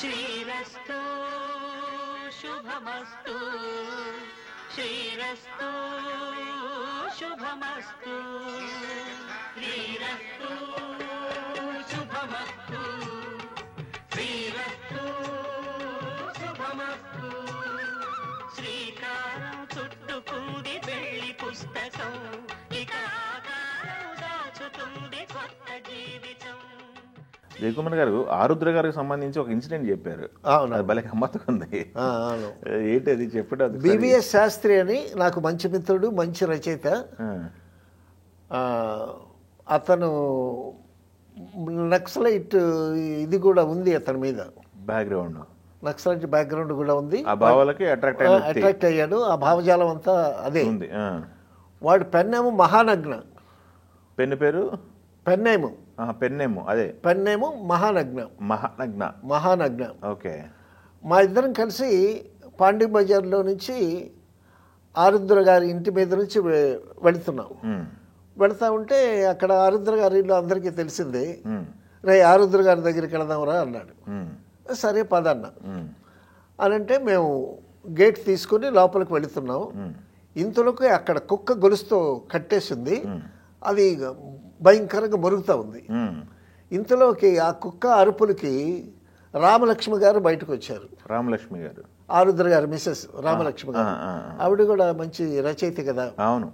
శ్రీరస్తు శుభమస్తు శ్రీరస్తు శుభమస్తు శ్రీరస్తు శుభమస్తు శ్రీరస్తు శుభమస్తు శ్రీకారం చుట్టుకుంది వెళ్లి పుస్తకం ఇక ఆకారం దాచుతుంది కొత్త జీవితం. జయకుమార్ గారు ఆరుద్ర గారికి సంబంధించి ఒక ఇన్సిడెంట్ చెప్పారు. అవును, భలే గమ్మత్తుగా ఉంది. ఏంటి అది చెప్పడం? బివిఎస్ శాస్త్రి అని నాకు మంచి మిత్రుడు, మంచి రచయిత. అతను నక్సలైట్ ఇది కూడా ఉంది అతని మీద, బ్యాక్గ్రౌండ్ నక్సలైట్ బ్యాక్గ్రౌండ్ కూడా ఉంది. ఆ భావాలకి అట్రాక్ట్ అయ్యాడు. ఆ భావజాలం అంతా అదే ఉంది. వాడు పెన్నేమో మహానగ్న. పెన్ను పేరు పెన్నేమో పెన్నేమో అదే పెన్నేమో మహానగ్న. మహానగ్న. ఓకే. మా ఇద్దరం కలిసి పాండి బజార్లో నుంచి ఆరుద్ర గారి ఇంటి మీద నుంచి వెళుతున్నాం. వెళతా ఉంటే అక్కడ ఆరుద్ర గారి ఇల్లు అందరికీ తెలిసిందే. రే ఆరుద్ర గారి దగ్గరికి వెళదాంరా అన్నాడు. సరే పద అన్న అని అంటే మేము గేట్ తీసుకుని లోపలికి వెళుతున్నాం. ఇంతలోకి అక్కడ కుక్క గొలుసుతో కట్టేసింది. అది భయంకరంగా మొరుగుతూ ఉంది. ఇంతలోకి ఆ కుక్క అరుపులకి రామలక్ష్మి గారు బయటకు వచ్చారు. రామలక్ష్మి గారు ఆరుద్ర గారు మిస్సెస్ రామలక్ష్మి గారు. ఆవిడ కూడా మంచి రచయిత కదా. అవును.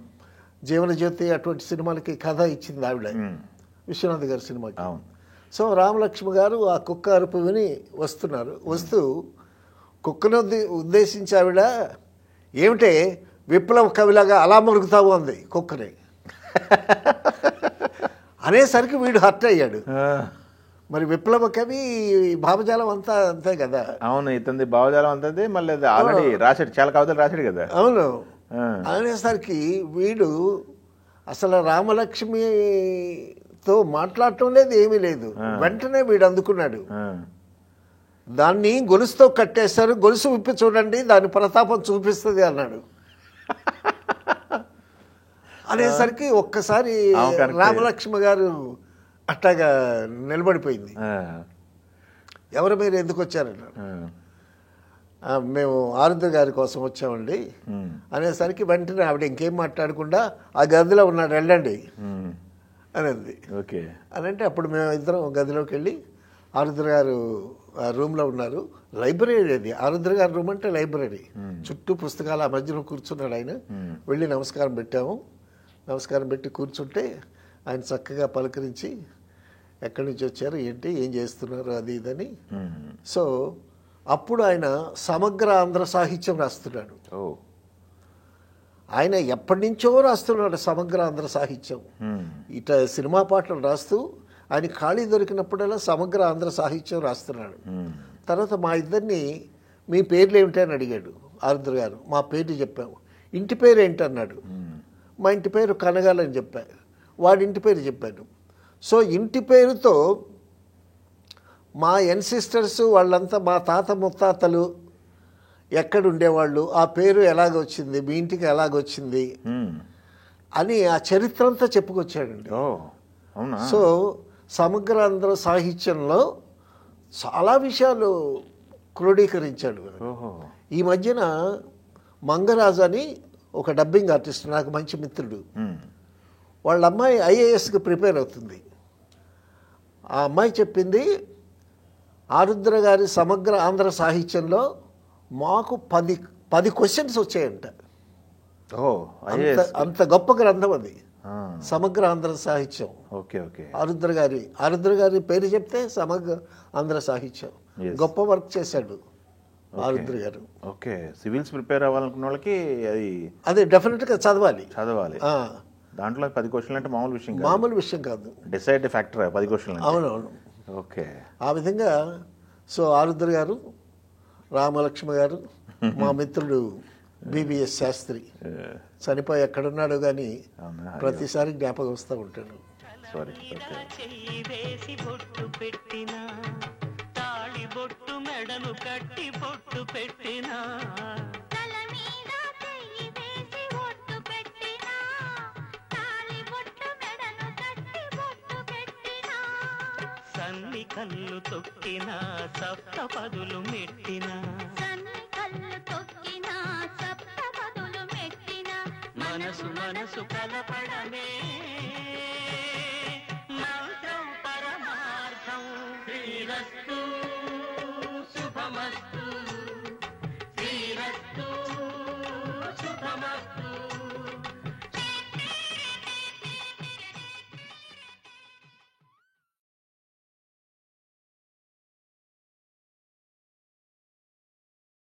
జీవన జ్యోతి అటువంటి సినిమాలకి కథ ఇచ్చింది ఆవిడ, విశ్వనాథ్ గారి సినిమాకి. అవును. సో రామలక్ష్మి గారు ఆ కుక్క అరుపు విని వస్తున్నారు. వస్తూ కుక్కను ఉద్దేశించి ఆవిడ, ఏమిటే విప్లవ కవిలాగా అలా మురుగుతావు అంది కుక్కని. అనేసరికి వీడు హర్ట్ అయ్యాడు. మరి విప్లవ కవి భావజాలం అంతా అంతే కదా. అవును, ఇతని భావజాలం అంతే. మళ్ళీ ఆల్రెడీ రాశాడు, చాలా కవితలు రాశాడు కదా. అవును. అనేసరికి వీడు అసలు రామలక్ష్మితో మాట్లాడటం లేదు, ఏమీ లేదు. వెంటనే వీడు అందుకున్నాడు. దాన్ని గొలుసుతో కట్టేస్తారు, గొలుసు విప్పి చూడండి, దాని ప్రతాపం చూపిస్తుంది అన్నాడు. అనేసరికి ఒక్కసారి రామలక్ష్మి గారు అట్టాగా నిలబడిపోయింది. ఎవరు మీరు ఎందుకు వచ్చారన్నారు. మేము ఆరుద్ర గారి కోసం వచ్చామండి అనేసరికి వెంటనే ఆవిడ ఇంకేం మాట్లాడకుండా ఆ గదిలో ఉన్నాడు, వెళ్ళండి అనేది. ఓకే. అని అంటే అప్పుడు మేము ఇద్దరం గదిలోకి వెళ్ళి, ఆరుద్ర గారు ఆ రూమ్లో ఉన్నారు. లైబ్రరీ అది, ఆరుద్ర గారి రూమ్ అంటే లైబ్రరీ. చుట్టూ పుస్తకాలు, ఆ మధ్యలో కూర్చున్నాడు ఆయన. వెళ్ళి నమస్కారం పెట్టాము. నమస్కారం పెట్టి కూర్చుంటే ఆయన చక్కగా పలకరించి ఎక్కడి నుంచి వచ్చారు, ఏంటి, ఏం చేస్తున్నారు, అది ఇదని. సో అప్పుడు ఆయన సమగ్ర ఆంధ్ర సాహిత్యం రాస్తున్నాడు. ఆయన ఎప్పటి నుంచో రాస్తున్నాడు సమగ్ర ఆంధ్ర సాహిత్యం. ఇట సినిమా పాటలు రాస్తూ ఆయన ఖాళీ దొరికినప్పుడల్లా సమగ్ర ఆంధ్ర సాహిత్యం రాస్తున్నాడు. తర్వాత మా ఇద్దరిని మీ పేర్లు ఏమిటి అని అడిగాడు ఆరుద్ర గారు. మా పేర్లు చెప్పాము. ఇంటి పేరు ఏంటన్నాడు. మా ఇంటి పేరు కనగాలని చెప్పాను. వాడి ఇంటి పేరు చెప్పాను. సో ఇంటి పేరుతో మా ఎన్సిస్టర్స్ వాళ్ళంతా, మా తాత ముత్తాతలు ఎక్కడుండేవాళ్ళు, ఆ పేరు ఎలాగొచ్చింది, మీ ఇంటికి ఎలాగొచ్చింది అని ఆ చరిత్ర అంతా చెప్పుకొచ్చాడండి. సో సమగ్ర ఆంధ్ర సాహిత్యంలో చాలా విషయాలు క్రోడీకరించాడు. ఈ మధ్యన మంగరాజు అని ఒక డబ్బింగ్ ఆర్టిస్ట్, నాకు మంచి మిత్రుడు. వాళ్ళ అమ్మాయి ఐఏఎస్కి ప్రిపేర్ అవుతుంది. ఆ అమ్మాయి చెప్పింది, ఆరుద్ర గారి సమగ్ర ఆంధ్ర సాహిత్యంలో మాకు 10 క్వశ్చన్స్ వచ్చాయంట. అంత గొప్ప గ్రంథం అది, సమగ్ర ఆంధ్ర సాహిత్యం. ఆరుద్ర గారి పేరు చెప్తే సమగ్ర ఆంధ్ర సాహిత్యం. గొప్ప వర్క్ చేశాడు ఆరుద్ర గారు. ఓకే. సివిల్స్ ప్రిపేర్ అవ్వాలనుకున్న వాళ్ళకి అదే డెఫినెట్గా చదవాలి. దాంట్లో 10 క్వశ్చన్లు అంటే మామూలు విషయం కాదు. డిసైడ్ ఫ్యాక్టర్ 10 క్వశ్చన్లు. అవునవును. ఓకే. ఆ విధంగా సో ఆరుద్ర గారు, రామలక్ష్మి గారు, మా మిత్రుడు బివిఎస్ శాస్త్రి చనిపోయి ఎక్కడున్నాడు కానీ ప్రతిసారి జ్ఞాపకం వస్తూ ఉంటాడు. సన్ని కళ్ళు తొక్కిన సప్త పదులు మెట్టిన మనసు మనసు కలపడమే మంత్రం పరమార్థం శ్రీరస్తు శుభమస్తు